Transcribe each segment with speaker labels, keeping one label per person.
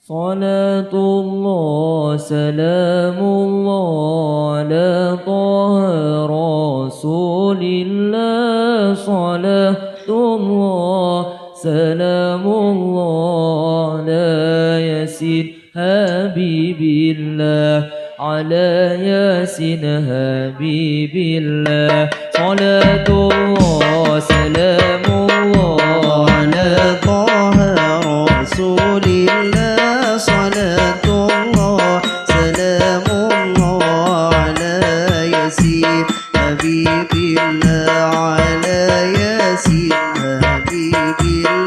Speaker 1: صلاة الله سلام الله على طه رسول الله صلاة الله سلام الله على ياسين حبيب الله على ياسين حبيب الله صلاة الله سلام الله
Speaker 2: على طه رسول الله صلاة الله سلام الله على ياسين حبيب الله على ياسين حبيب الله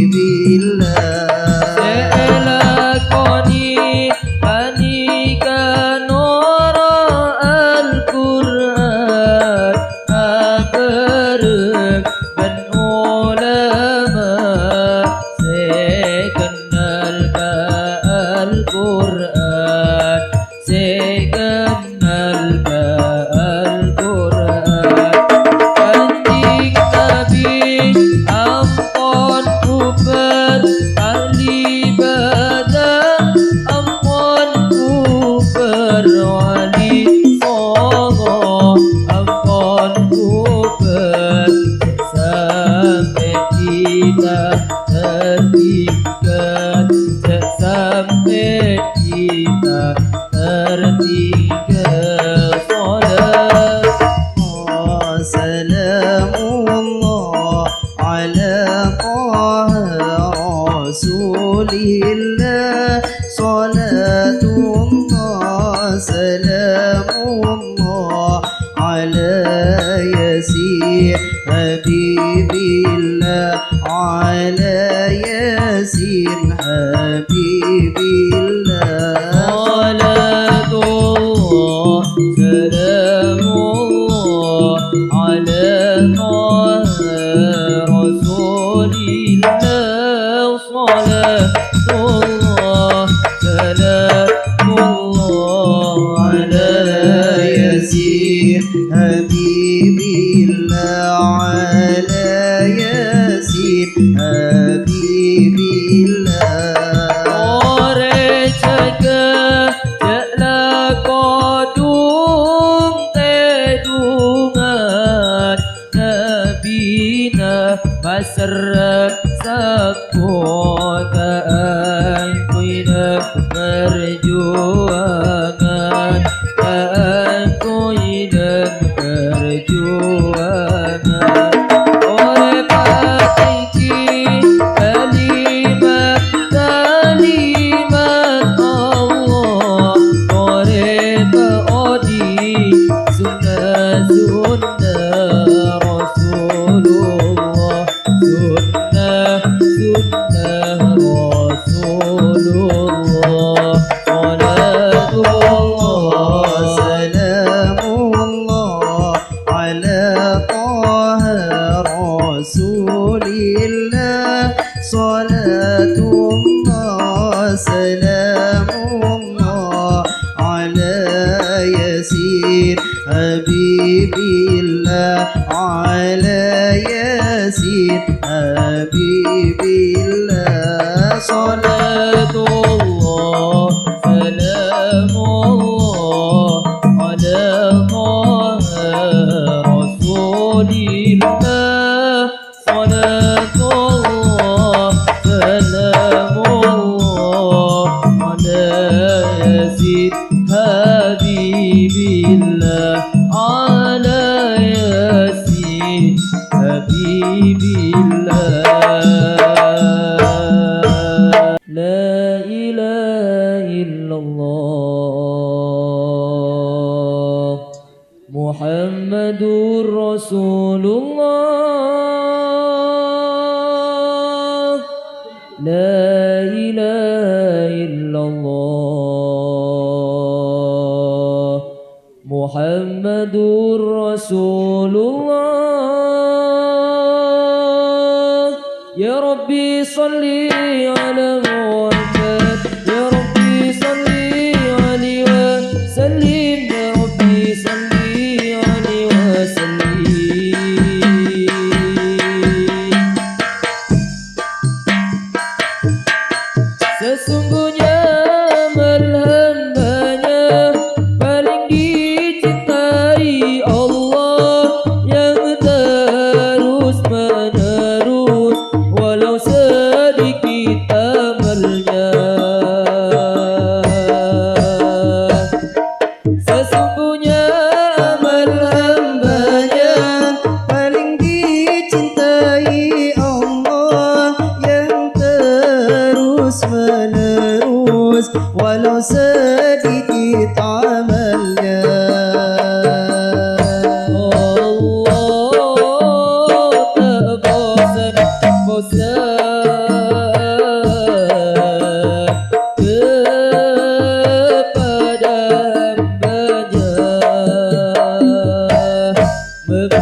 Speaker 1: Habibillah
Speaker 2: الله صلاة الله سلام الله على ياسين حبيب الله على ياسين حبيب الله
Speaker 1: صلاة الله سلام الله على طه رسول الله صلاة الله سلام الله على
Speaker 2: ياسين حبيب الله على ياسين حبيب الله
Speaker 1: Masyarakat keangkuinan perjuangan keangkuinan perjuangan oleh patiki kalimat Allah oleh paodi sunnah Rasulullah sunnah Rasulullah salatullah
Speaker 2: salamullah ala taha rasulillah salatullah salamullah ala yasin habibillah ala yasin habibillah
Speaker 1: salatullah salamullah ala taha rasulillah salatullah salamullah ala yasin habibillah ala yasin habibillah La ilaha illallah Muhammadur Rasulullah La ilaha illallah Muhammadur Rasulullah Ya Rabbi salli ala Muhammad Ya Rabbi salli alaihi wa sallim Ya Rabbi salli alaihi wa sallim Sesungguhnya amal hambanya paling dicintai Allah yang terus menerus walau sedikit amalnya. Sesungguhnya amal hambanya
Speaker 2: paling dicintai Allah yang terus menerus walau sedikit amalnya.
Speaker 1: Allah tak bosan kepada hambanya membalas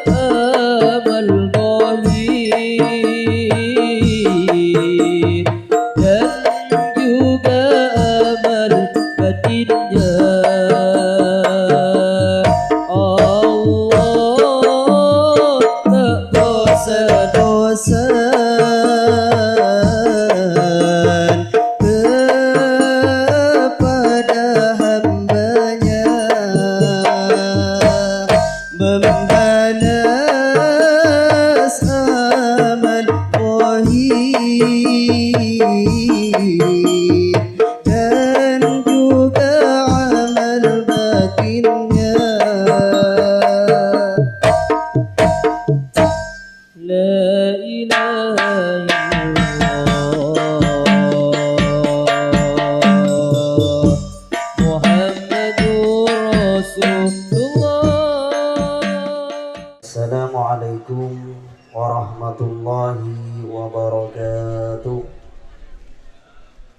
Speaker 1: amal zahir dan juga
Speaker 3: wabarakatuh.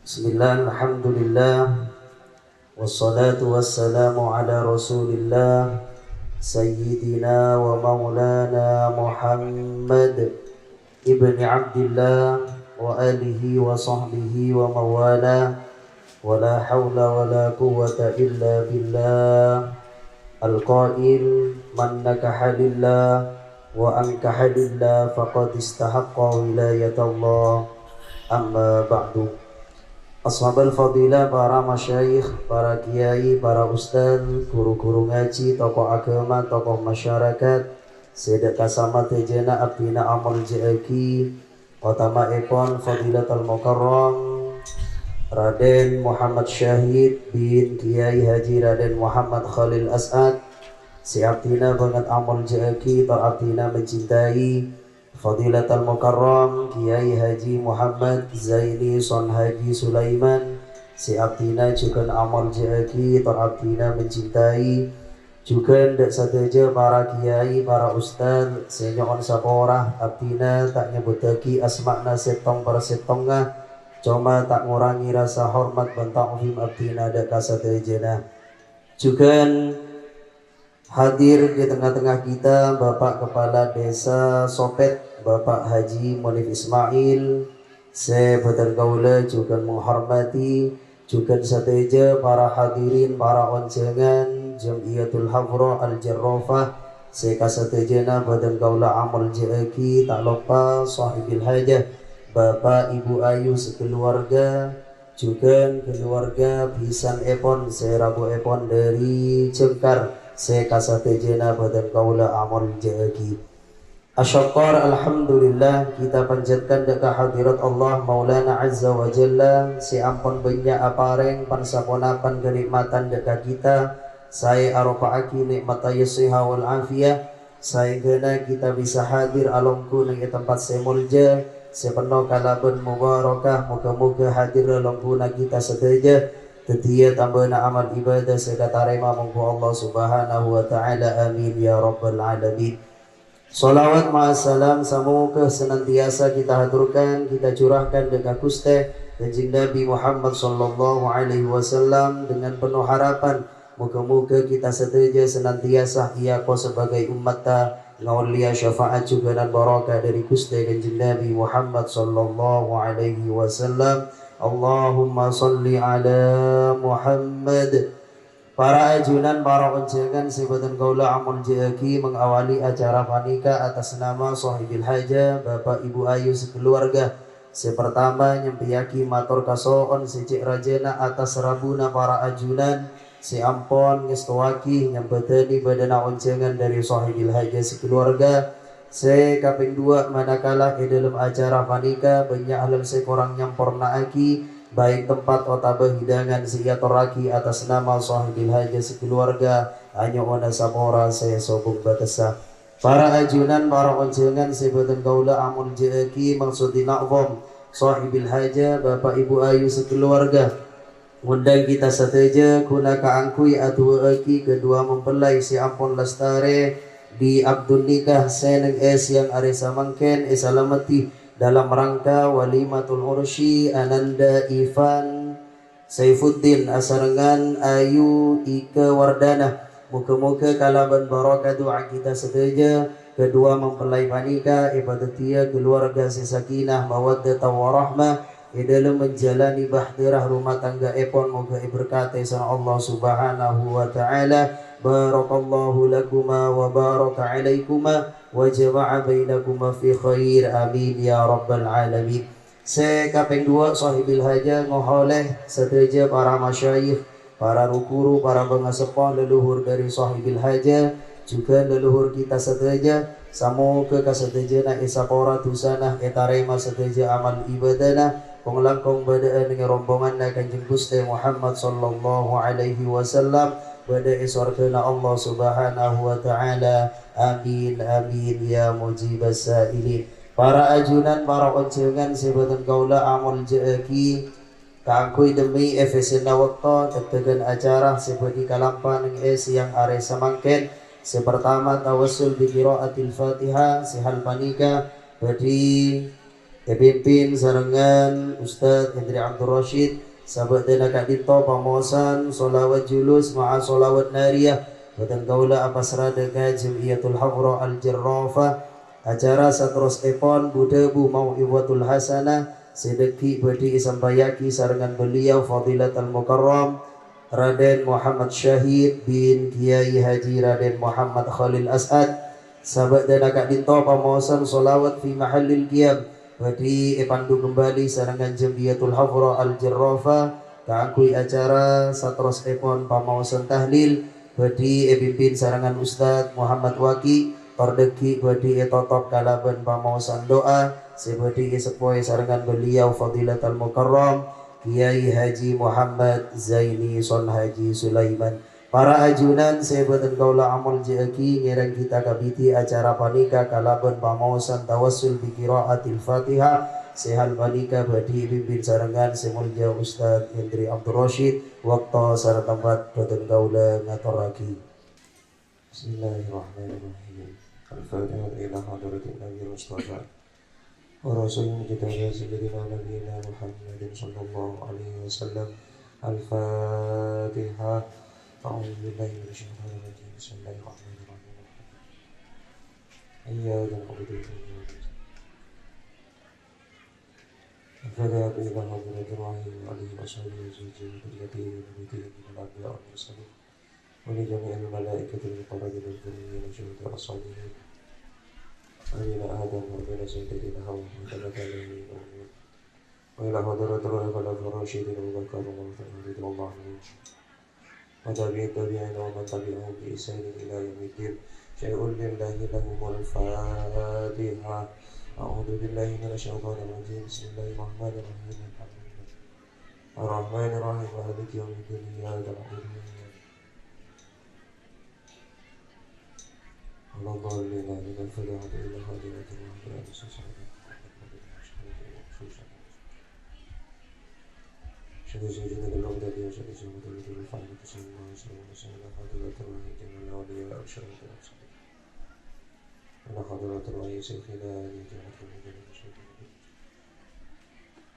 Speaker 3: Bismillah, alhamdulillah, wassalatu wassalamu ala rasulillah Sayyidina wa maulana Muhammad ibni Abdillah wa alihi wa sahbihi wa mawala wa la hawla wa la quwwata illa billah al-qail man nakaha lillah wa ankaha lillah faqad istahaqqa wilayatallah. Amma ba'du. Ashabul fadilah, para masyayikh, para kiai, para ustaz, guru-guru ngaji, tokoh agama, tokoh masyarakat, sedek kasama tejena abdina amal ja'aki utama epon fadilatul mukarram Raden Muhammad Syahid bin Kiai Haji Raden Muhammad Khalil As'ad, si abdina banget amal ja'aki, tar abdina mencintai Fadilatul Mukarram Kiai Haji Muhammad Zaini Son Haji Sulaiman, si abdina juga amal ja'aki, tar abdina mencintai juga ndak sateja para kiai, para ustaz, senyon sapora abdina tak nyebutaki asmakna setong per setongna, cuma tak ngurangi rasa hormat dan ta'zim abdina dak kasatejana. Juga hadir di tengah-tengah kita Bapak Kepala Desa Sopet, Bapak Haji Munif Ismail, sebetul gaula juga menghormati juga sateja para hadirin, para oncengan Jamiyatul Hafrah Al-Jarrafah, sekasatejana badan gaula amal ja'aki, tak lupa sahibil hajah Bapak Ibu Ayu sekeluarga, juga keluarga Pisan Epon, Serabu Epon dari Cengkar, sekasatejana badan gaula amal ja'aki. Asyakar, alhamdulillah, kita panjatkan dekat hadirat Allah Maulana Azza wa Jalla, si ampun banyak apareng pansaponapan kenikmatan dekat kita. Saya arupa'aki nikmat yasiha wal afiyah, saya gana kita bisa hadir alongku nang tempat semulja sepenuh kalaban mubarakah, moga-moga hadir alongku na kita sedaja tetia tambahna amal ibadah sekatarema monggo Allah subhanahu wa ta'ala, amin ya rabbal alamin. Salawat ma'asalam semoga senantiasa kita haturkan, kita curahkan dekat Gusti Kanjeng Nabi Muhammad sallallahu alaihi wasallam dengan penuh harapan moga-moga kita setuju senantiasa ia ko sebagai umat ngaulia syafaat juga dan barakah dari Gusti Kanjeng Nabi Muhammad sallallahu alaihi wasallam. Allahumma salli ala Muhammad. Para ajunan, para oncengan, sebutan gaula amal ja'aki mengawali acara panika atas nama sahibil haja Bapak Ibu Ayu sekeluarga. Sepertama nyempiyaki matur kasoon secik rajana atas rabuna para ajunan, si ampon ngestuaki nyempetani badana oncengan dari sahibil haja sekeluarga. Se kaping dua manakala ke dalam acara panika banyak alam sekorang nyampornaaki baik tempat otabah hidangan siyatoraki atas nama sahibil haja sekeluarga hanya ona samora saya sobung batasa. Para ajunan, para oncengan, sebutan gaula amun ja'aki maksudi na'zom sahibil haja Bapak Ibu Ayu sekeluarga, ngundang kita sateja kuna kaangkui atu aki kedua mempelai si ampun lestare di abdun nikah seneng es yang aresa mangken esalamati dalam rangka walimatul ursi Ananda Ivan Saifuddin Asarengan Ayu Ika Wardana. Muka-muka kalaban barakah doa kita sedaja kedua mempelai panika ibadatia keluarga sesakinah mawaddah warahmah di dalam menjalani bahdirah rumah tangga epon, moga berkata sana Allah subhanahu wa ta'ala, barakallahu lakuma wa baraka alaikuma wa jama'a bainakuma fi khair, amin ya rabbal alamin. Sekaping dua sahibil haja ngoholeh sedaja para masyayikh, para rukuru, para pengasepah leluhur dari sahibil haja, juga leluhur kita sedaja samoga kasedajana isapora tusanah etarema sedaja amal ibadana pengelangkong badaan dengan rombongan Kanjeng Gusti Muhammad sallallahu alaihi wasallam pada iswarkana Allah subhanahu wa ta'ala, amin amin ya mujibas sa'ilin. Para ajunan, para oncengan, sebutan gaula amal ja'aki kaangkuy demi efesina waktu tegtegan acara seperti kalampan ng es yang are samangken. Sepertama tawassul bi qiraatil Fatihah sihal panika badi Pimpin sarengan Ustadz Hendri Abdul Rashid sahabat dana Kak Dito pamosan solawat julus ma'a solawat nariyah Batan kaula apasra deka Jamiyatul Hafra Al-Jarrafah acara satros epon budebu mau'iwatul hasanah sedeki badi isambayaki sarengan beliau Fadilatul Mukarram Raden Muhammad Syahid bin Kiai Haji Raden Muhammad Khalil As'ad sahabat dana Kak Dito pamosan solawat fi mahallil qiyam badi pandu kembali sarangan Jamiyatul Hafra Al-Jarrafah kaangkui acara satros epon pamaosan tahlil badi pimpin sarangan Ustadz Muhammad Waki tordeki badi totop kalaban pamaosan doa sebadi sepoi sarangan beliau Fadilatul Mukarram Kiai Haji Muhammad Zaini Son Haji Sulaiman. Para ajunan sebatan kaula amal jeki ngerang kita kabiti acara panika kalaban pamaosan tawassul bi qiraatil Fatihah sehal panika badi pimpin sarengan semulja Ustadz Hendri Abdul Rashid waktu sareng tempat batan kaula ngaturake. Bismillahirrahmanirrahim. Al-Fatihah ila hadratin Nabi Mustafa wa rasulina sayyidina nabiyina Muhammadin sallallahu alaihi wasallam. Al-Fatihah. أعوذ بالله من الشيطان الرجيم بسم الله الرحمن الرحيم إياك نعبد وإياك نستعين فذهب إلى حضرة الرحيم عليه وصحبه وزوجه وذريته ونبيه من الأنبياء والمرسلين ولجميع الملائكة المقربين الكريمين والشهداء الصالحين وإلى آدم وإلى سيدنا حواء وإلى آله وإلى حضرة الخلفاء الراشدين أبي بكر وعمر رضي الله عنهم وتابعين التابعين ومن تبعهم بإحسان إلى يوم الدين. شيء لله لهم الفاتحة. أعوذ بالله من الشيطان الرجيم بسم الله الرحمن الرحيم الحمد لله الرحمن الرحيم مالك يوم الدين إياك نعبد وإياك ولا الضالين آمين. الفاتحة إلى خاتمة الرحمن شهد سيدنا الأولاد وشهد سيدنا الولد والفعل صلى الله عليه وسلم حضرة الله جميع الأولياء والشهداء والصالحين على حضرة الله شيخنا لجامعة المدينة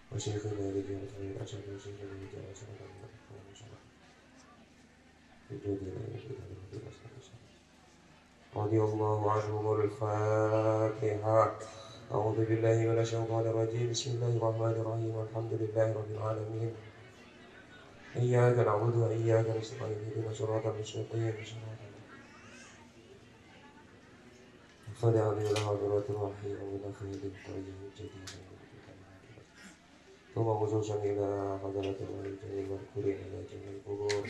Speaker 3: وشيخنا لجامعة الأشهر وشيخنا لجامعة رضي الله عنهم. الفاتحة. أعوذ بالله من الشيطان الرجيم بسم الله الرحمن الرحيم الحمد لله رب العالمين إياك نعبد وإياك نستعين اهدنا صراط المستقيم صراط فدعا إلى حضرة الرحيم وإلى خير الطريق الجديد ثم خصوصا إلى حضرة الوالدين المذكورين إلى جميع القبور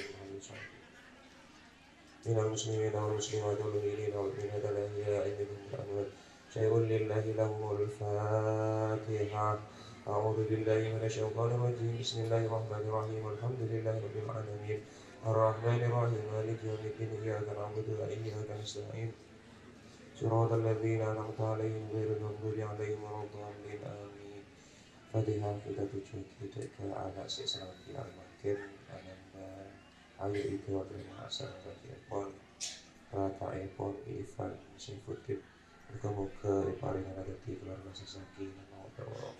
Speaker 3: من المسلمين والمسلمات والمؤمنين والمؤمنات الأحياء منهم والأموات. شيء لله لهم الفاتحة. أعوذ بالله من الشيطان الرجيم بسم الله الرحمن الرحيم الحمد لله رب العالمين الرحمن الرحيم مالك يوم الدين إياك نعبد وإياك نستعين صراط الذين أنعمت عليهم غير المغضوب عليهم ولا الضالين آمين. Fatihah kita tuju kita ke anak sesama di al-makin ananda ayo itu adalah asal bagi epon rata epon ifan syaifuddin muka-muka iparingan ada di keluarga sesaki nama Allah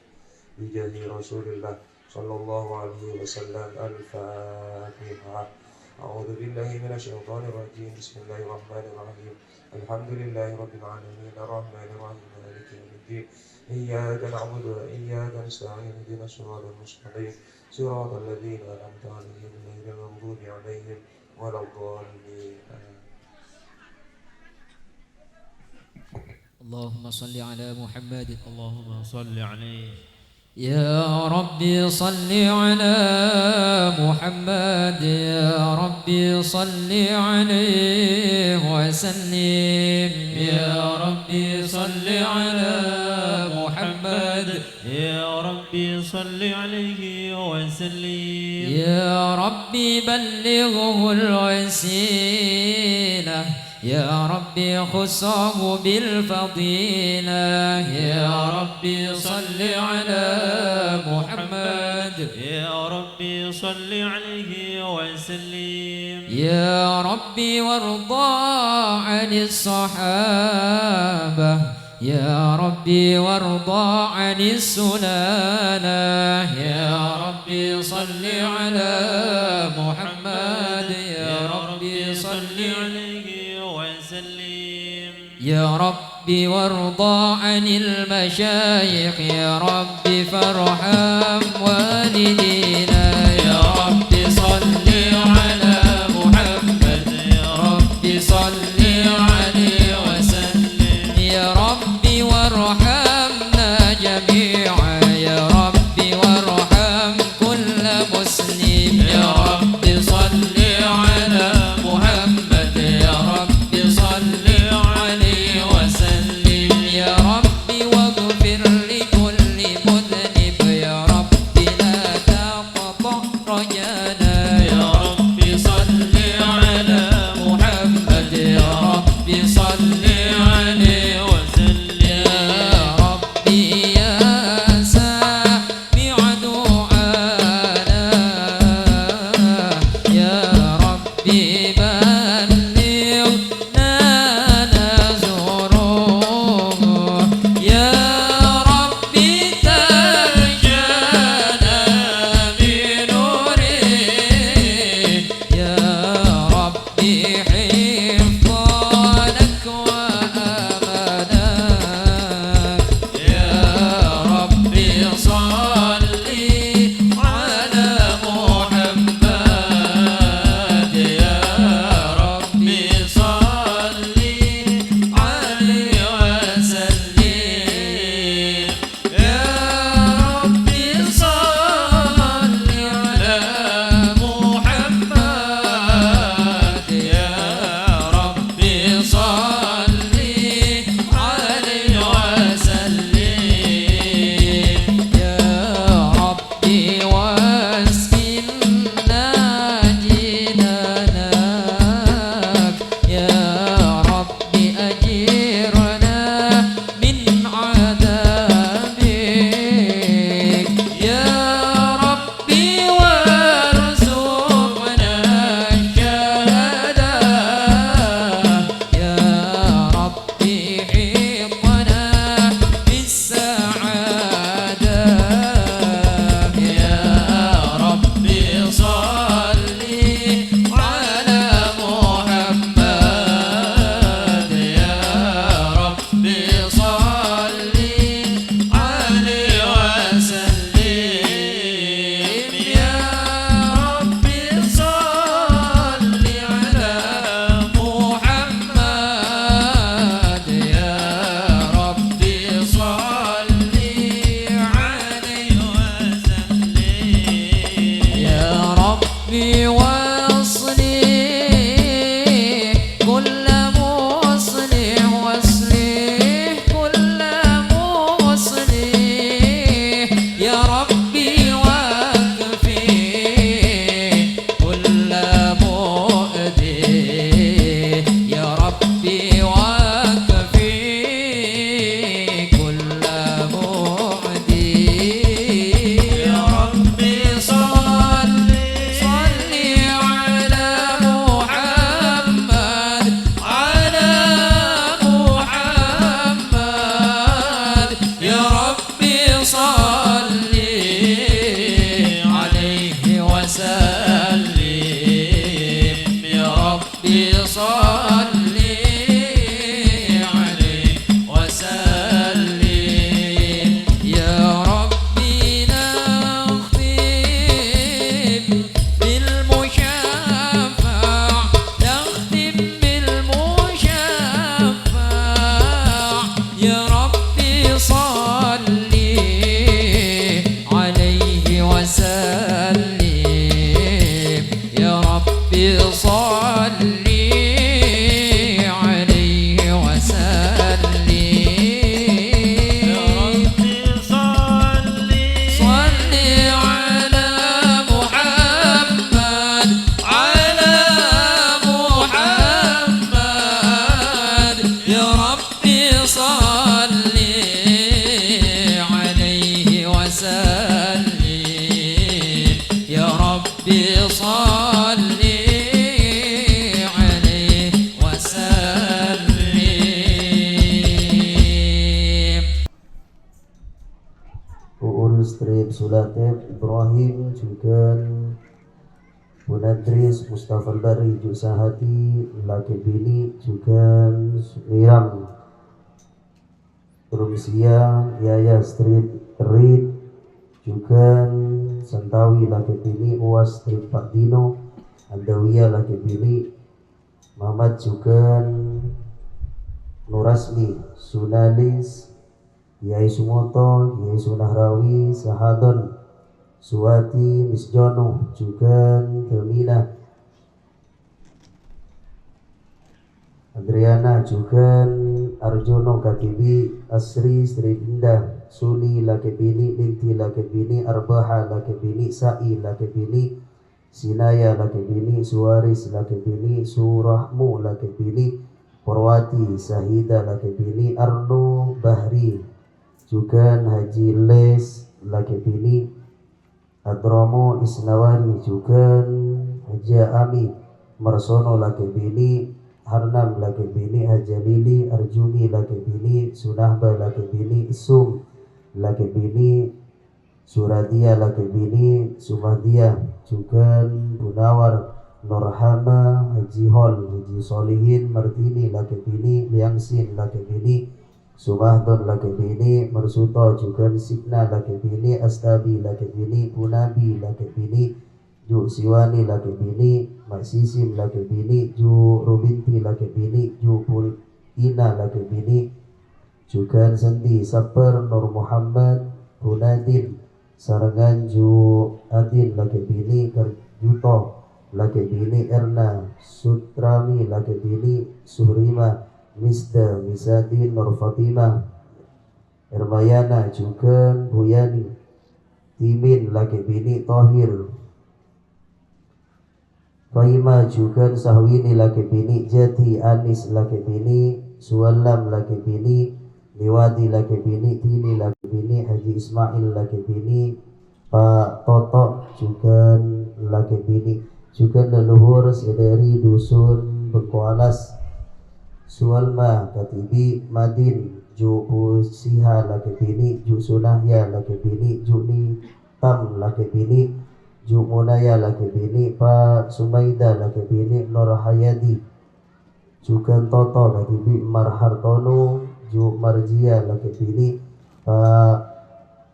Speaker 3: bijahi Rasulullah sallallahu alaihi wasallam. Al-Fatihah. A'udzu billahi minasy syaithanir rajim. Bismillahirrahmanirrahim. Alhamdulillahi rabbil alamin arrahmanir rahim maliki yaumiddin iyyaka na'budu wa iyyaka nasta'in ihdinas siratal mustaqim siratal ladzina an'amta 'alaihim ghairil maghdubi 'alaihim waladdallin.
Speaker 1: اللهم صل على محمد.
Speaker 4: اللهم صل عليه.
Speaker 1: يا ربي صل على محمد يا ربي صل عليه وسلم
Speaker 4: يا ربي صل على محمد يا ربي صل عليه وسلم
Speaker 1: يا ربي بلغه الوسيلة يا ربي خصه بالفضيلة يا ربي صل على محمد
Speaker 4: يا ربي صل عليه وسلم
Speaker 1: يا ربي وارضى عن الصحابة يا ربي وارضى عن السنانة يا ربي صل على محمد يا ربي صل
Speaker 4: عليه وسلم
Speaker 1: يا ربي وارضى عن المشايخ يا ربي فارحم والدينا يا ربي صل على محمد يا ربي صل عليه وسلم يا ربي وارحمنا جميعا يا ربي وارحم كل مسلم يا ربي صل على محمد يا ربي صل عليه وسلم يا ربي واغفر لكل مذنب يا
Speaker 3: Strip Sulatif Ibrahim juga Punadris Mustafa Bari Jusahati Laki Bini juga Miram Rumsia Yaya Strip Rid juga Santawi Laki Bini Uas Strip Pak Dino Andawiyah Laki Bini Muhammad juga Nurasmi Sunalis Yai Sumoto, Yai Sunahrawi, Sahadon, Suwati, Misjono, juga Temina, Adriana, juga Arjono, Katibi, Asri, Sri Indah, Suni, Lakebini, Linti, Lakebini, Arbaha, Lakebini, Sa'i, Lakebini, Sinaya, Lakebini, Suwaris, Lakebini, Surahmu, Lakebini, Porwati, Sahida, Lakebini, Arno, Bahri, juga Haji Les Laki Bini Adromo Isnawani juga Haji Ami Marsono Laki Bini Harnam Laki Bini Hajalili Arjuni Laki Bini Sunahba Laki Bini Isum Laki Bini Suradia Laki Bini Sumahdia juga Bunawar Nurhama Haji Hol Haji Solihin Martini Laki Bini Liangsin Laki Bini Sumahdon Laki Bini Marsuto juga Signa Laki Bini Astabi Laki Bini Punabi Laki Bini Ju Siwani Laki Bini Maksisim Laki Bini Ju Rubinti Laki Bini Ju Pulina Laki Bini juga Sendi Saper Nur Muhammad Punadin Sarangan Ju Adin Laki Bini Kerjuto Laki Bini Erna Sutrami Laki Bini Suhrima Misda, Misadin, Nur Fatimah, Ermayana, juga Buyani, Timin, Laki Bini, Tohir, Faima, juga Sahwini, Laki Bini, Jati, Anis, Laki Bini, Suwalam, Laki Bini, Liwadi, Laki Bini, Tini, Laki Bini, Haji Ismail, Laki Bini, Pak Toto, juga Laki Bini, juga leluhur sedari dusun Bengkoalas, Sualma Katibi Madin Ju Usiha Laki Bini Ju Sunahya Laki Bini Ju Nitam Laki Bini Ju Munaya Laki Bini Pak Sumaida Laki Bini Nur Hayadi juga Toto Katibi Marhartono Ju Marjia Laki Bini Pak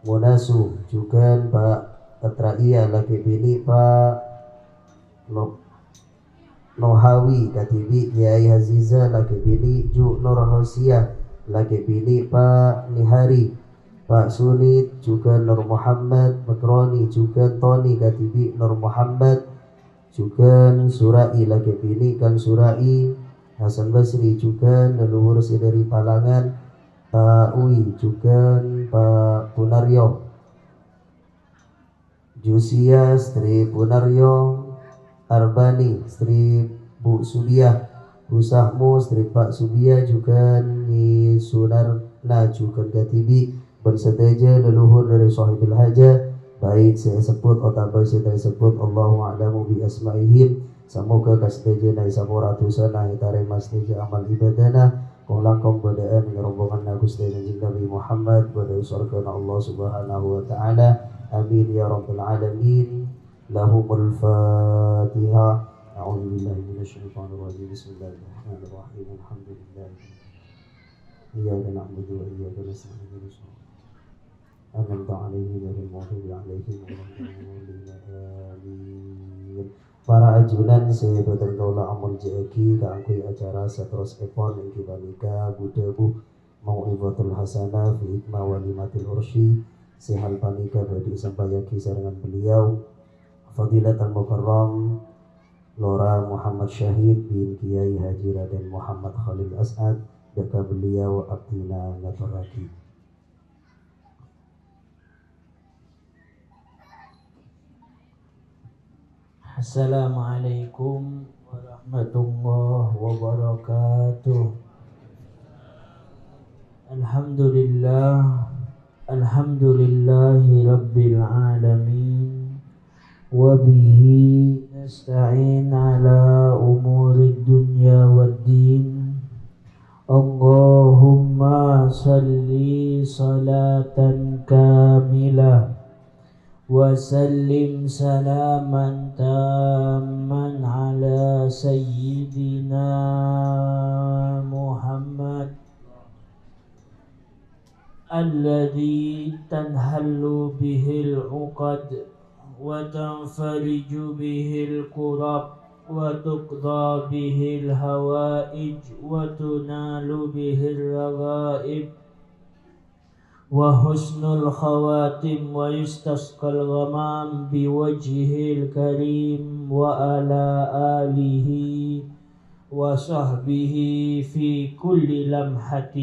Speaker 3: Munasu juga Pak Tatraia Laki Bini Pak Nohawi Katibi Yai Haziza Laki Bini Ju Nur Hosiyah Laki Bini Pak Nihari Pak Sunit juga Nur Muhammad Makroni juga Tony Katibi Nur Muhammad juga Surai Laki Bini Kang Surai Hasan Basri juga leluhur dari Palangan Pak Ui juga Pak Punaryo Jusia Stri Punaryo Arbani, Sri Bu Subiyah, Usahmu, Sri Pak Subiyah juga Ni Sunarna juga Katibi berseteja leluhur dari sahibil haja baik saya sebut atau saya sebut Allahu a'lamu bi asma'ihim semoga kaseteja nai saboratusan nai tarima seteja amal ibadana kolangkong badaan dengan rombongan Gusti Nabi Muhammad pada surga Allah Subhanahu wa taala amin ya rabbal alamin. Lahumul Fatihah. A'udzu billahi minasyaitonir rajim. Bismillahirrahmanirrahim. Alhamdulillah. Iyyaka na'budu wa iyyaka nasta'in. An'amta 'alaihim ghairil maghdubi 'alaihim waladdallin. Para ajunan saya berterkaula amun jeki kangkui acara satros epon ing kibanika budabu mau'izatul hasanah fi hikmah walimatil ursyi sehal panika badi sampayaki sarangan beliau Fadilatul Mukarram Lora Muhammad Syahid bin Kiai Haji Raden Muhammad Khalil As'ad daka beliau abdina ngaturaki.
Speaker 5: Assalamualaikum warahmatullahi wabarakatuh. Alhamdulillahi rabbil alamin. Wabihi nasta'in ala umurid dunya waddin. Allahumma salli salatan kamilah وسلم سلاما تاما على سيدنا محمد الذي تنحل به العقد وتنفرج به الكرب وتقضى به الهوائج وتنال به الرغائب وحسن الخواتم ويستسقى الغمام بوجهه الكريم وعلى آله وصحبه في كل لمحة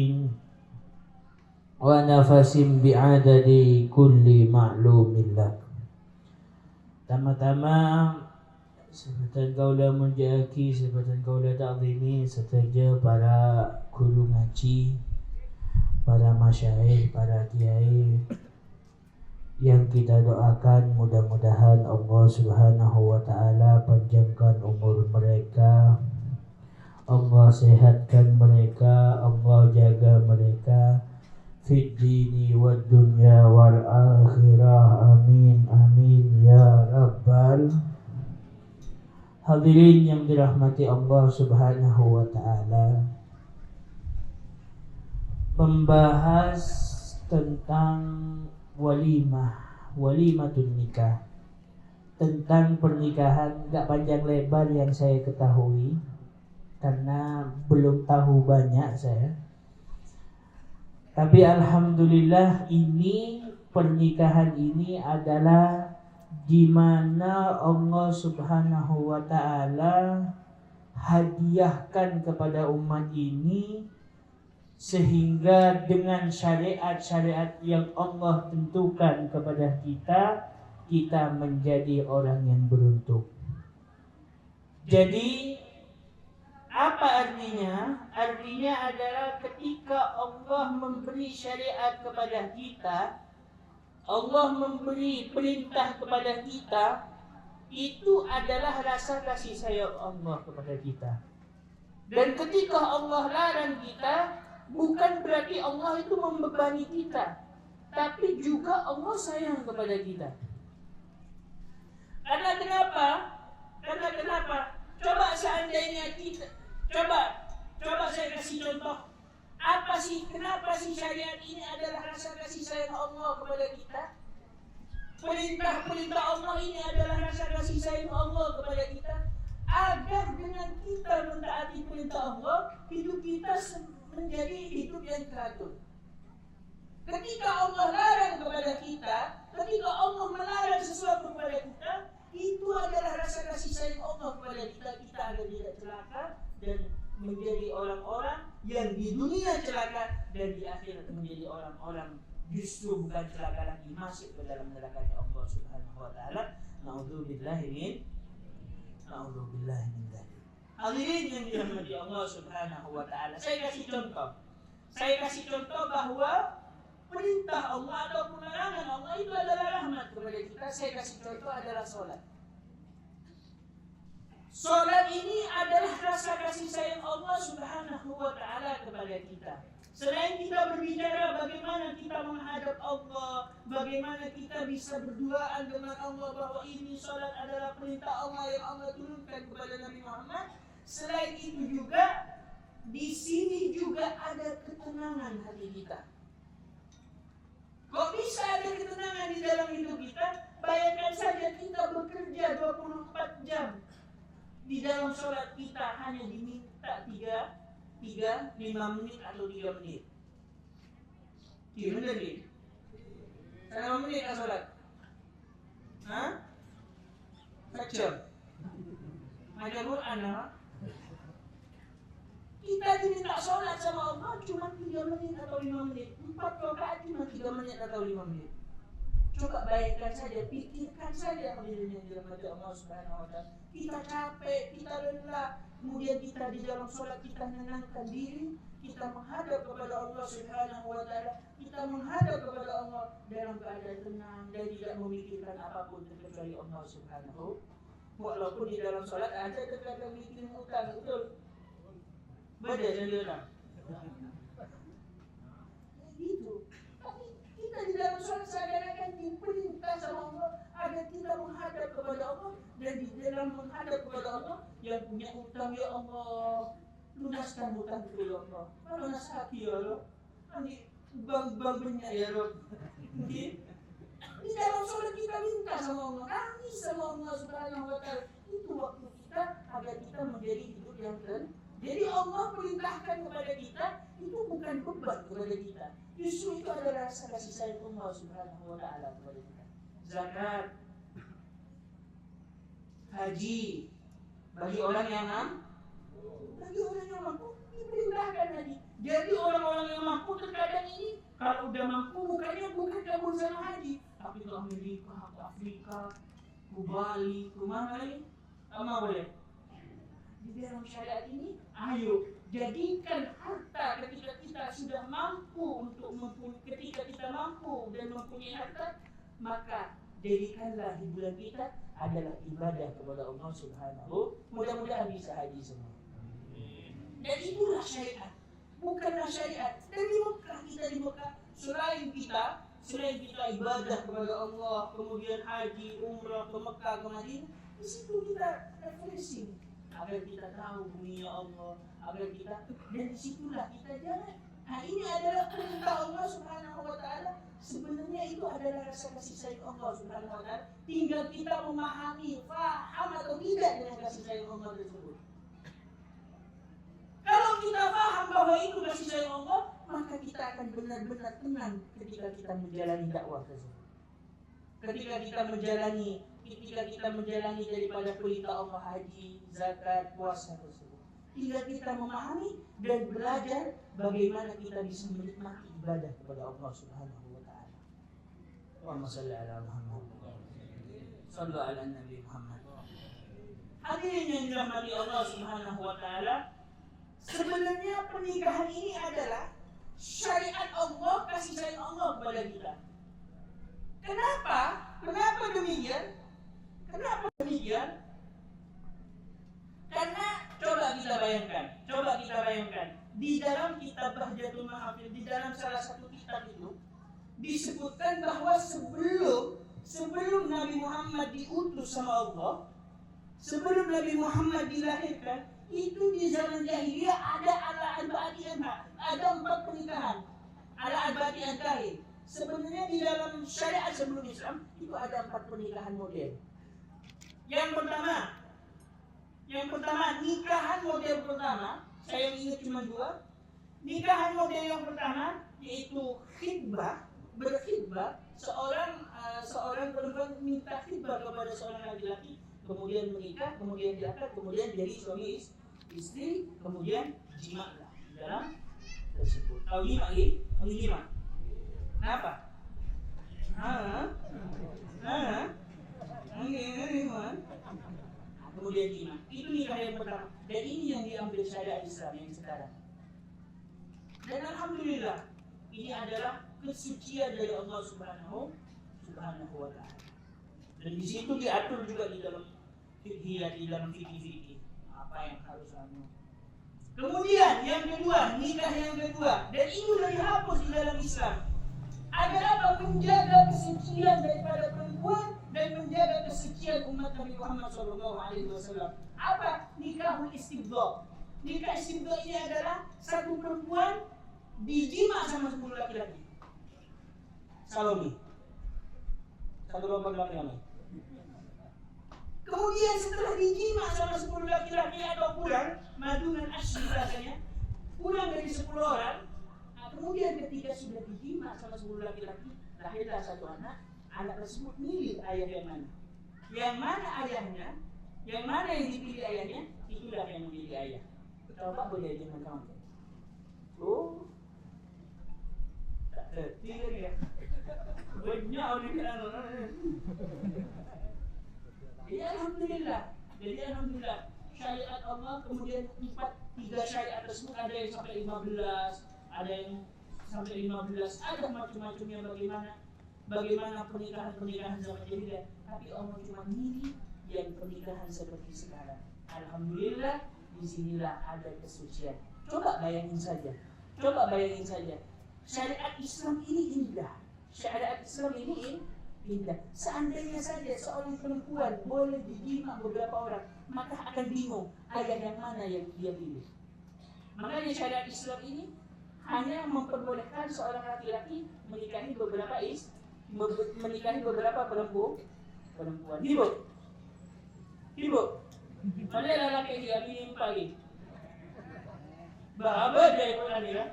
Speaker 5: ونفس بعدد كل معلوم لك. Tama-tama sebatan kaula munjaki, sebatan kaula ta'zimi, serta para guru ngaji, para masyayikh, para kiai yang kita doakan mudah-mudahan Allah Subhanahu wa taala panjangkan umur mereka, Allah sehatkan mereka, Allah jaga mereka fid dini wad dunya wal akhirah, amin amin ya rabbal. Hadirin yang dirahmati Allah Subhanahu wa taala, membahas tentang walimatun nikah, tentang pernikahan. Gak panjang lebar yang saya ketahui karena belum tahu banyak saya. Tapi alhamdulillah ini pernikahan ini adalah di mana Allah Subhanahu wa taala hadiahkan kepada umat ini, sehingga dengan syariat-syariat yang Allah tentukan kepada kita, kita menjadi orang yang beruntung. Jadi apa artinya? Artinya adalah ketika Allah memberi syariat kepada kita, Allah memberi perintah kepada kita, itu adalah rasa kasih sayang Allah kepada kita. Dan ketika Allah larang kita, bukan berarti Allah itu membebani kita, tapi juga Allah sayang kepada kita. Karena kenapa? Coba seandainya kita, coba saya kasih contoh. Kenapa sih syariat ini adalah rasa kasih sayang Allah kepada kita? Perintah Allah ini adalah rasa kasih sayang Allah kepada kita, agar dengan kita mentaati perintah Allah, hidup kita menjadi hidup yang teratur. Ketika Allah larang kepada kita, ketika Allah melarang sesuatu kepada kita, itu adalah rasa kasih sayang Allah kepada kita, kita agar tidak celaka dan menjadi orang-orang yang di dunia celaka dan di akhirat menjadi orang-orang justru bukan celaka lagi, masuk ke dalam nerakanya Allah Subhanahu wa taala. Na'udzubillahi min dzalik. Hadirin yang dirahmati Allah Subhanahu wa taala, saya kasih contoh bahwa perintah Allah atau larangan Allah itu adalah rahmat kepada kita. Saya kasih contoh adalah salat. Salat ini adalah rasa kasih sayang Allah Subhanahu wa taala kepada kita. Selain kita berbicara bagaimana kita menghadap Allah, bagaimana kita bisa berduaan dengan Allah bahwa ini salat adalah perintah Allah yang Allah turunkan kepada Nabi Muhammad. Selain itu juga di sini juga ada ketenangan hati kita. Kok bisa ada ketenangan di dalam hidup kita? Bayangkan saja kita bekerja 24 jam. Di dalam sholat kita hanya diminta 5 menit atau 3 menit. 3 menit? 5 menit lah sholat? Hah? 4 jam? Ada Quran lah. Kita diminta sholat sama Allah cuma 3 menit atau 5 menit. 4 rakaat cuma 3 menit atau 5 menit. Coba bayangkan saja, pikirkan saja hadirin yang dirahmati Allah Subhanahu wa taala. Kita capek, kita lelah, kemudian kita di dalam sholat kita menenangkan diri, kita menghadap kepada Allah Subhanahu wa taala, kita menghadap kepada Allah dalam keadaan tenang dan tidak memikirkan apapun kecuali Allah Subhanahu. Walaupun di dalam sholat ada terkadang mikirin utang, betul? Benar dan benar. Gitu. Kita di dalam sholat seakan-akan diperintah sama Allah menghadap kepada Allah, dan di dalam menghadap kepada Allah yang punya hutang, ya Allah lunaskan hutang itu ya Allah, lunas hati ya Allah, nanti bang-bangnya ya Allah. Di dalam sholat kita minta sama Allah, nangis sama Allah Subhanahu wa Ta'ala. Itu waktu kita agar kita menjadi hidup yang tenang. Jadi Allah perintahkan kepada kita itu bukan beban kepada kita. Justru itu adalah rasa kasih sayang Allah Subhanahu wa Ta'ala kepada kita. Zakat, haji bagi orang yang mampu diperintahkan haji. Jadi orang-orang yang mampu terkadang ini kalau udah mampu bukan kabur sama haji, tapi ke Amerika, ke Afrika, ke Bali, ke mana lagi? Sama boleh. Di dalam syariat ini, ayo jadikan harta ketika kita sudah mampu ketika kita mampu dan mempunyai harta, maka jadikanlah hiburan kita adalah ibadah kepada Allah Subhanahu. Mudah-mudahan bisa haji semua. Dan itulah syariat, bukanlah syariat. Dan di Mekah, selain kita ibadah kepada Allah, kemudian haji, umrah ke Mekah, ke Madinah, di situ kita refreshing agar kita tahu bumi Allah, agar kita, dan disitulah kita jalan. Nah, ini adalah perintah Allah Subhanahu wa Ta'ala. Sebenarnya itu adalah rasa kasih sayang Allah Subhanahu wa Ta'ala. Tinggal kita memahami, paham atau tidak dengan kasih sayang Allah tersebut. Kalau kita paham bahwa itu kasih sayang Allah, maka kita akan benar-benar tenang ketika kita menjalani dakwah tersebut. Ketika kita menjalani daripada perintah Allah, haji, zakat, puasa tersebut. Tinggal kita memahami dan belajar bagaimana kita bisa menikmati ibadah kepada Allah Subhanahu wa Ta'ala. Allahumma shalli ala Muhammad. Shallu ala Nabi Muhammad. Hadirin yang dirahmati Allah Subhanahu wa Ta'ala, sebenarnya pernikahan ini adalah syariat Allah, kasih sayang Allah kepada kita. Kenapa demikian? Karena coba kita bayangkan di dalam kitab Bahjatul Mahafil, di dalam salah satu kitab itu disebutkan bahwa sebelum Nabi Muhammad diutus sama Allah, sebelum Nabi Muhammad dilahirkan, itu di zaman jahiliyah ada ada 4 pernikahan, ada arba'ati ankahin. Sebenarnya di dalam syariat sebelum Islam itu ada 4 pernikahan model. Yang pertama nikahan model pertama, saya ingat cuma 2. Nikahan model yang pertama yaitu berkhidbah, seorang perempuan minta khidbah kepada seorang laki-laki, kemudian menikah, kemudian diakad, kemudian jadi suami istri, kemudian jima lah dalam tersebut. Tahu jima ini? Jima. Kenapa? Kemudian jima. Itu nikah yang pertama. Dan ini yang diambil syariat Islam yang sekarang. Dan alhamdulillah, ini adalah kesucian dari Allah Subhanahu wa Ta'ala. Dan di situ diatur juga di dalam fikih apa yang harus anu. Kemudian yang kedua, nikah yang kedua, dan ini sudah dihapus di dalam Islam. Agar apa? Menjaga kesucian daripada perempuan dan menjaga kesucian umat Nabi Muhammad SAW. Apa? Nikahul istibdha. Nikah istibdha ini adalah satu perempuan dijima sama 10 laki-laki. Salome. Satu laki-laki. Kemudian setelah dijima sama 10 laki-laki atau pulang, madunan asyri katanya, pulang dari 10 orang. Nah, kemudian ketika sudah dijima sama 10 laki-laki, lahirlah satu anak. Anak tersebut milih ayah yang mana. Yang mana ayahnya, yang mana yang dipilih ayahnya, itulah yang memilih ayah. Coba boleh jangan kamu. Oh, tak tertidur ya. Banyak orang yang Jadi alhamdulillah syariat Allah, kemudian 3 syariat tersebut ada yang sampai 15, ada yang sampai 15, ada macam-macamnya bagaimana pernikahan zaman jahiliyah. Tapi Allah cuma milih yang pernikahan seperti sekarang. Alhamdulillah, disinilah ada kesucian. Coba bayangin saja. Syariat Islam ini indah. Syariat Islam ini indah. Seandainya saja seorang perempuan boleh dijima beberapa orang, maka akan bingung ayat yang mana yang dia pilih. Makanya syariat Islam ini hanya memperbolehkan seorang laki-laki menikahi beberapa perempuan. Ibu, mana lelaki dia minum pagi? Berapa dia ikut dia?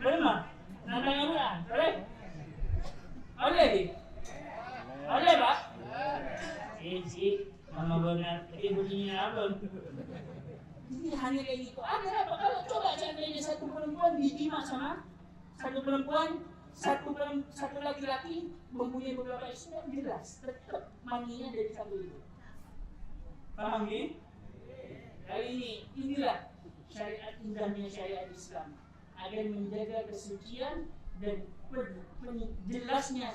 Speaker 5: Berapa? Nantang bulan, boleh? Boleh Pak? Mama benar, bunyinya apa? Jadi hanya kayak gitu. Ada apa? Kalau coba seandainya satu perempuan dijima sama satu laki-laki mempunyai beberapa istri, jelas tetap maninya dari satu itu. Paham ni? Kali inilah syariat indahnya syariat Islam agar menjaga kesucian dan jelasnya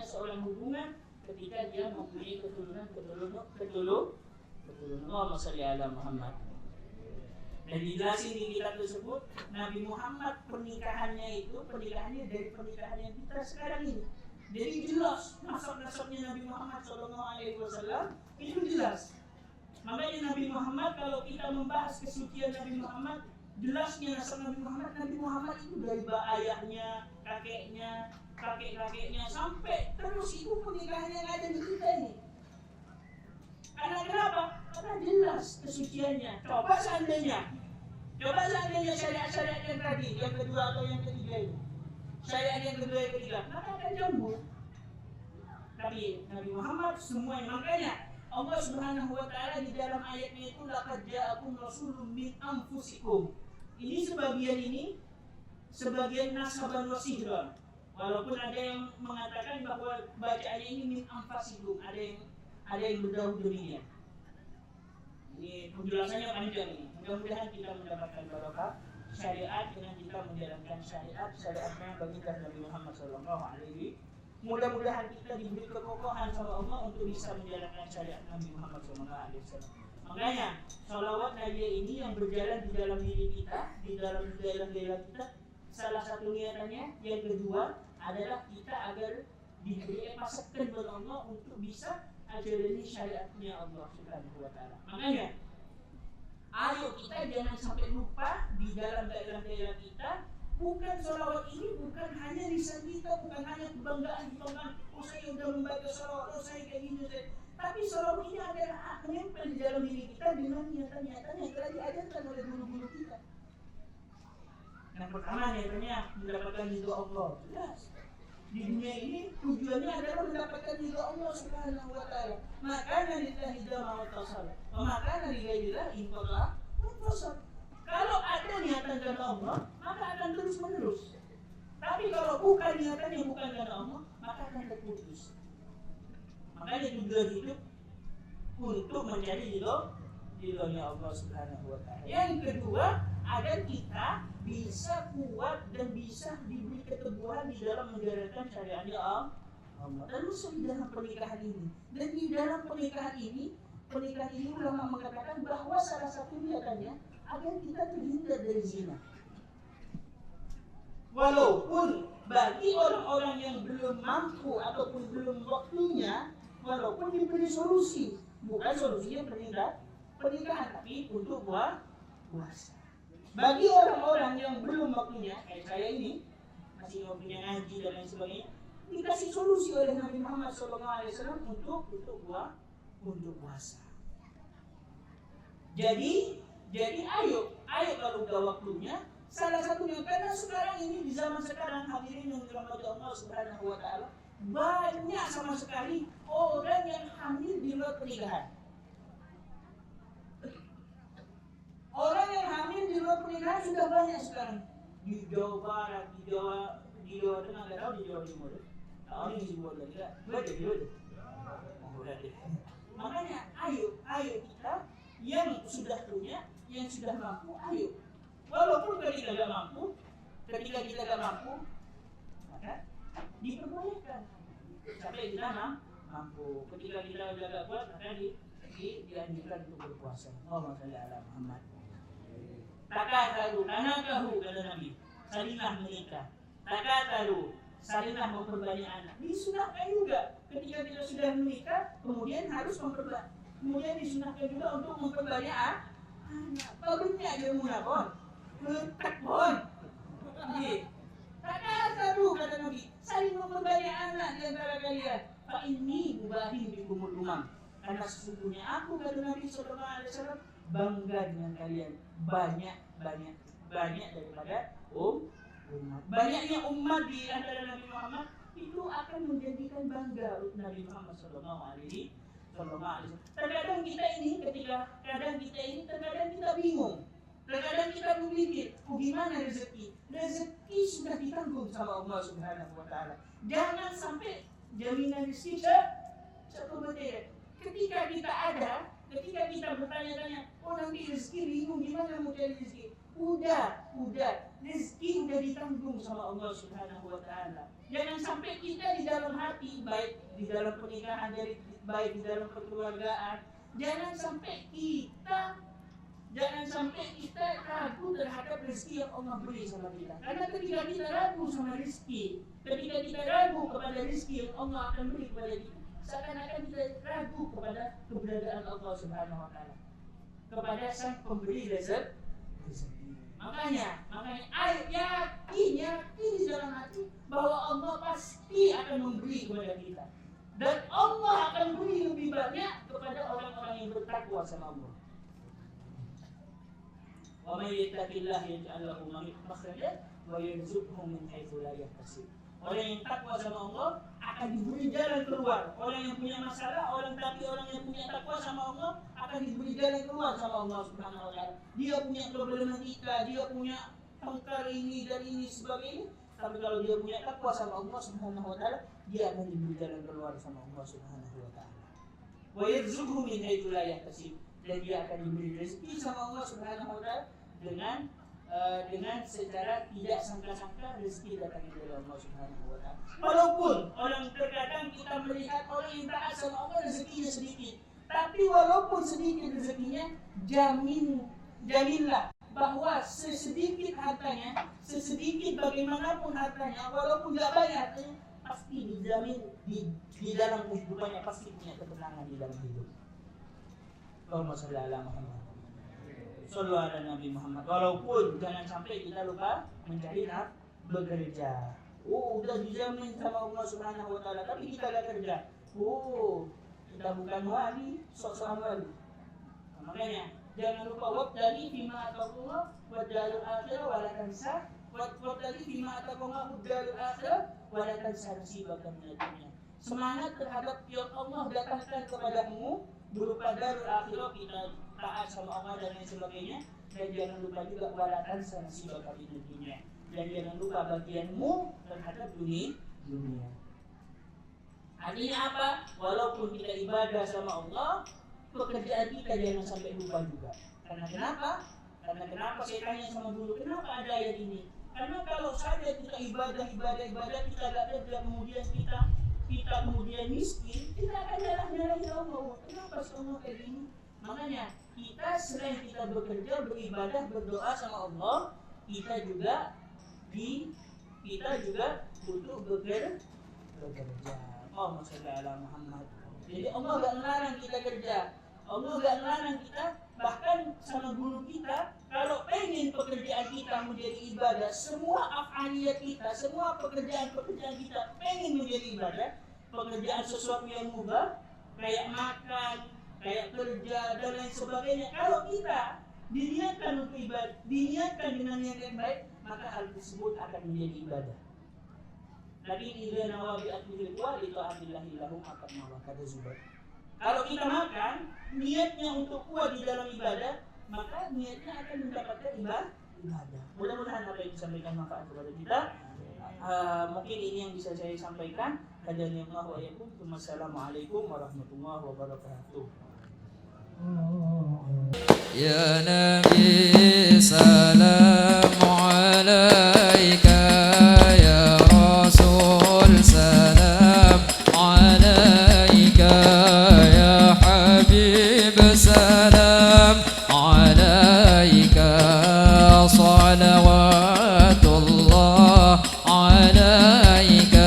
Speaker 5: seorang hubungan ketika dia mempunyai keturunan. Allahumma shalli ala Muhammad. Dan dijelasin di kitab tersebut, Nabi Muhammad pernikahannya dari pernikahan yang kita sekarang ini. Jadi jelas nasab-nasabnya Nabi Muhammad SAW itu jelas. Makanya Nabi Muhammad, kalau kita membahas kesucian Nabi Muhammad, jelasnya nasab Nabi Muhammad itu dari ayahnya, kakek-kakeknya sampai terus itu pernikahan yang ada di kita ini. Karena kenapa? Karena jelas kesuciannya. Coba seandainya syariat-syariat yang tadi, yang kedua atau yang ketiga ini, syariat yang kedua yang ketiga, maka akan jambul. Tapi Nabi Muhammad semua, makanya Allah Subhanahu wa taala di dalam ayatnya itu laqad ja'akum rasulun min anfusikum. Ini sebagian nasaban wa sihran. Walaupun ada yang mengatakan bahwa bacaannya ini min anfusikum, ada yang berdahulu demikian. Ini penjelasannya panjang ini. Mudah-mudahan kita mendapatkan barokah syariat dengan kita menjalankan syariatnya baginda Nabi Muhammad SAW. Mudah-mudahan kita diberi kekokohan sama Allah untuk bisa menjalankan syariat Nabi Muhammad SAW. Makanya sholawat Nabi ini yang berjalan di dalam diri kita, di dalam daerah-daerah kita, salah satu niatannya yang kedua adalah kita agar diberi pasakkan oleh Allah untuk bisa ajalani syariatnya Allah Subhanahu wa taala. Makanya ayo kita jangan sampai lupa di dalam daerah-daerah kita, bukan sholawat ini bukan hanya lisan kita, bukan hanya kebanggaan, oh saya sudah membaca sholawat, oh saya kayak gini, tapi sholawat ini adalah menempel di dalam diri kita dengan niatan-niatan yang telah diajarkan oleh guru-guru kita. Yang pertama niatnya mendapatkan ridho Allah, jelas. Di dunia ini tujuannya adalah mendapatkan ridho Allah Subhanahu wa taala. Maka lillahi dama wa tasal. Maka lillahi inqala wa tasal. Kalau ada niatan karena Allah, maka akan terus menerus. Tapi kalau bukan niatannya bukan karena Allah, maka akan terputus. Makanya tujuan hidup untuk mencari ridhonya Allah Subhanahu wa taala. Yang kedua, agar kita bisa kuat dan bisa diberi keteguhan di dalam menjalankan syariatnya Allah. Terus di dalam pernikahan ini. Dan di dalam pernikahan ini ulama mengatakan bahwa salah satu niatannya agar kita terhindar dari zina. Walaupun bagi orang-orang yang belum mampu ataupun belum waktunya, walaupun diberi solusi, bukan solusinya pernikahan, tapi untuk puasa. Bagi orang-orang yang belum waktunya, kayak saya ini, masih waktunya ngaji dan lain sebagainya, dikasih solusi oleh Nabi Muhammad SAW untuk puasa. Jadi ayo kalau udah waktunya, salah satunya karena sekarang ini di zaman sekarang hadirin yang dirahmati Allah Subhanahu wa taala, banyak sama sekali orang yang hamil di luar pernikahan. Orang yang hamil di luar pernikahan sudah banyak sekarang di Jawa Barat, di Jawa Tengah, nggak tahu di Jawa Timur. Tahu ini di Jawa Tengah, betul. Makanya ayo kita yang sudah punya, yang sudah mampu, ayo. Walaupun ketika kita nggak mampu, maka diperbolehkan sampai kita mampu. Ketika kita sudah nggak kuat, maka dianjurkan untuk berpuasa. Allahumma shalli ala Muhammad. Takataru, tanakahu kata Nabi. Salinah menikah. Takataru, salinglah memperbanyak anak. Disunahkan juga ketika kita sudah menikah, kemudian harus memperbanyak. Kemudian disunahkan juga untuk memperbanyak anak. Banyak dia munafon, letak pun. Tak ada kata Nabi, saling memperbanyak anak di antara kalian. Fa inni mubahin bikumul umam. Karena sesungguhnya aku, kata Nabi sallallahu alaihi wasallam, bangga dengan kalian. Banyak daripada umat. Banyaknya umat di antara Nabi Muhammad itu akan menjadikan bangga Nabi Muhammad sallallahu alaihi wasallam. Terkadang kita ini terkadang kita bingung. Terkadang kita berpikir, gimana rezeki? Rezeki sudah ditanggung sama Allah Subhanahu wa taala. Jangan sampai jaminan rezeki satu betul. Ketika kita bertanya-tanya, nanti rezeki bingung gimana mau cari rezeki? Udah, rezeki udah ditanggung sama Allah Subhanahu wa taala. Jangan sampai kita di dalam hati, baik di dalam pernikahan, baik di dalam kekeluargaan, jangan sampai kita ragu terhadap rezeki yang Allah beri sama kita. Karena ketika kita ragu sama rezeki, ketika kita ragu kepada rezeki yang Allah akan beri kepada kita, seakan-akan kita ragu kepada keberadaan Allah Subhanahu wa taala, kepada Sang Pemberi rezeki. Makanya ayo yakin di dalam hati bahwa Allah pasti akan memberi kepada kita, dan Allah akan beri lebih banyak kepada orang-orang yang bertakwa sama Allah. Wa may yattaqillaha yaj'al lahu makhrajan wa yarzuqhu min haitsu la yahtasib. Orang yang takwa sama Allah akan diberi jalan keluar. Orang yang punya masalah, orang yang punya takwa sama Allah akan diberi jalan keluar sama Allah Subhanahu wa taala. Dia punya problematika, dia punya tengkar ini dan ini sebagainya. Tapi kalau dia punya takwa sama Allah Subhanahu wa taala, dia akan diberi jalan keluar sama Allah Subhanahu wa taala. Wa yarzuqhu min haitsu la yahtasib. Dan dia akan diberi rezeki sama Allah Subhanahu wa taala dengan secara tidak sangka-sangka rezeki datang dari Allah Subhanahu wa taala. Walaupun orang terkadang kita melihat orang yang taat sama Allah rezekinya sedikit, tapi walaupun sedikit rezekinya, jaminlah bahwa sesedikit hartanya, sesedikit bagaimanapun hartanya, walaupun tidak banyak hartanya, pasti dijamin di dalam kehidupannya pasti punya ketenangan di dalam hidup. Allahumma shalli ala Muhammad. Sallu ala Nabi Muhammad. Walaupun jangan sampai kita lupa mencari bekerja. Udah dijamin sama Allah Subhanahu wa taala, tapi kita gak kerja. Kita bukan wali, sok-sokan wali. Makanya jangan lupa wabtali fima ataqullah wa darul akhirah wa la tansa wabtali fima ataqullah wa darul akhirah wa la tansa nasibaka minad dunya. Semangat terhadap yang Allah datangkan kepadamu berupa darul akhirah, kita taat sama Allah dan lain sebagainya, dan jangan lupa juga wala tansa nasibaka minad dunya, dan jangan lupa bagianmu terhadap dunia. Artinya apa? Walaupun kita ibadah sama Allah, pekerjaan kita jangan sampai lupa juga. Karena kenapa saya tanya sama guru, kenapa ada ayat ini? Karena kalau saja kita ibadah kita gak kerja, kemudian kita kemudian miskin, kita akan nyalahin Allah. Kenapa Allah kayak gini? Makanya kita selain kita bekerja, beribadah, berdoa sama Allah, kita juga butuh bekerja. Allahumma shalli ala Muhammad. Jadi Allah gak melarang kita kerja, Allah gak melarang kita. Bahkan sama guru kita, kalau pengen pekerjaan kita menjadi ibadah, semua af'aliyat kita, semua pekerjaan kita pengen menjadi ibadah, pekerjaan sesuatu yang mubah, kayak makan, kayak kerja dan lain sebagainya. Kalau kita diniatkan untuk ibadah, diniatkan dengan niat yang baik, maka hal tersebut akan menjadi ibadah. Lagi idza nawabi atlil wa li ta'atillahi lahum akan mawah, kata Zubair. Kalau kita makan, niatnya untuk kuat di dalam ibadah, maka niatnya akan mendapatkan ibadah. Mudah-mudahan apa yang disampaikan manfaat kepada kita. Mungkin ini yang bisa saya sampaikan. Hadani Allah wa iyyakum. Wassalamualaikum warahmatullahi wabarakatuh.
Speaker 1: Ya Nabi salam alaika, ya Rasul salam alaika, ya Habib salam alaika, salawatullah alaika.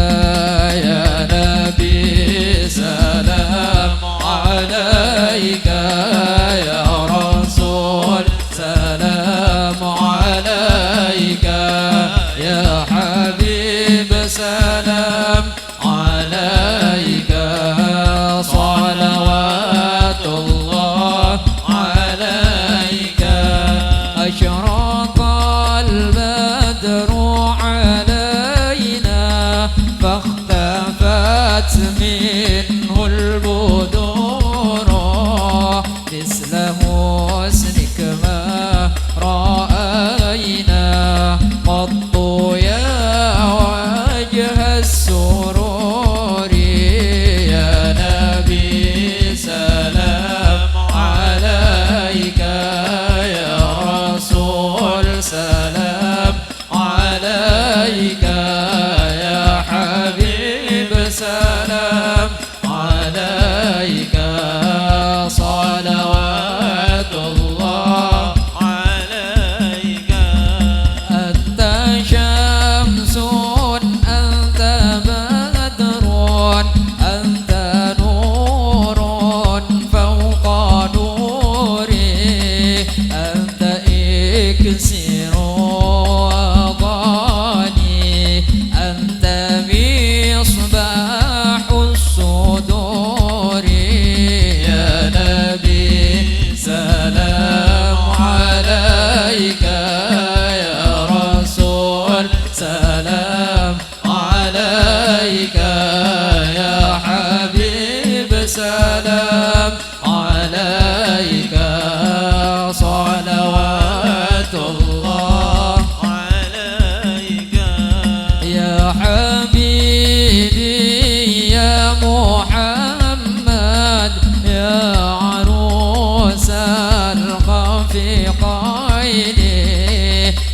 Speaker 1: السلام عليك صلوات الله
Speaker 4: عليك
Speaker 1: يا حبيبي يا محمد يا عروس الخفيقين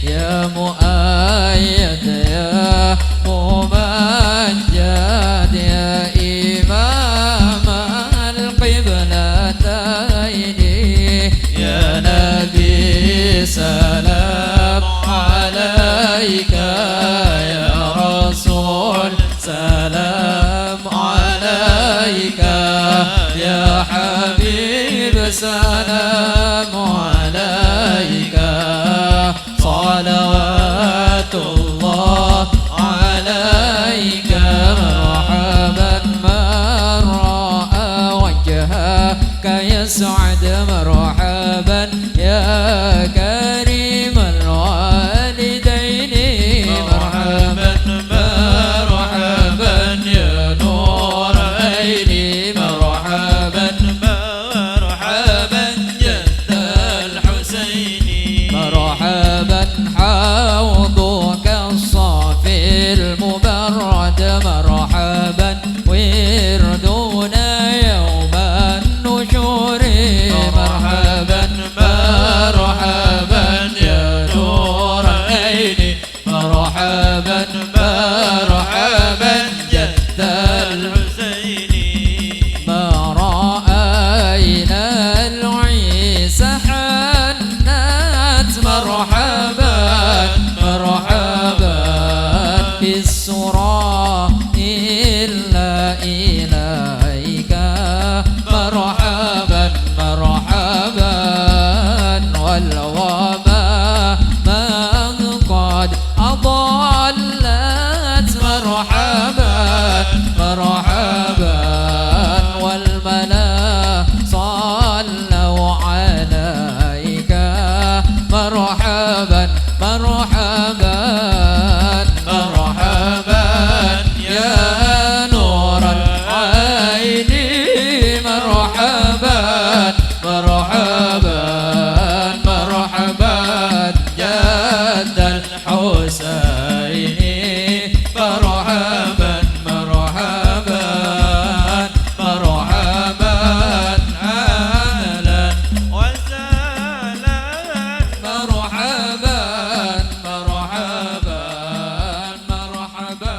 Speaker 1: يا مؤيد يا ممجد يا إمام القبلتين يا نبي سلام عليك يا رسول سلام عليك يا حبيب سلام عليك صلوات الله عليك مرحبا من رأى وجهك يسعد مرحبا يا كريم الوالدين مرحبا مرحبا يا نور عيني مرحبا
Speaker 4: مرحبا جد الحسين
Speaker 1: مرحبا حوضك الصافي المبرد مرحبا وردنا يوم النشور مرحبا مرحبا يا نور عيني مرحبا مرحبا جد
Speaker 4: الحسين
Speaker 1: ما رأينا العيسى حنات مرحبا مرحبا بالسرى إلا إليك مرحبا مرحبا والوبا من قد أضلت مرحبا مرحبا والملا صلوا عليك مرحبا مرحبا مرحبا يا نور العين مرحبا مرحبا مرحبا جد الحسين مرحبا مرحبا مرحبا أهلا
Speaker 4: وسهلا
Speaker 1: مرحبا مرحبا مرحبا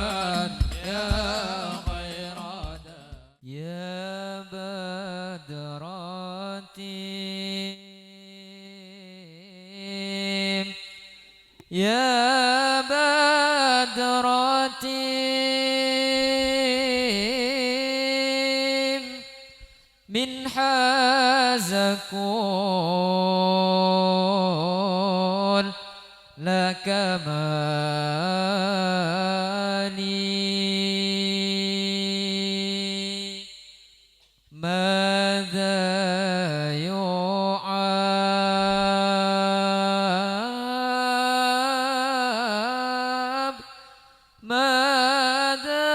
Speaker 1: يا خير يا بدراتي يا بدراتي من حازكون لك مالي ماذا يعاب ماذا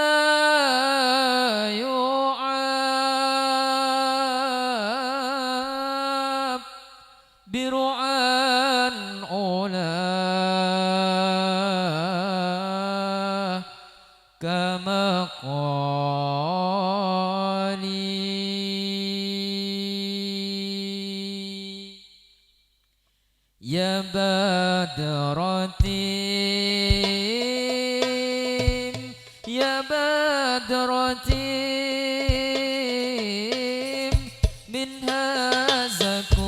Speaker 1: يعاب برعان أولى كما قالي يا بدرتي يا بدرتي من هذا كل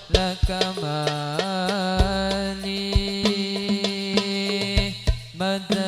Speaker 1: لك مالي مدى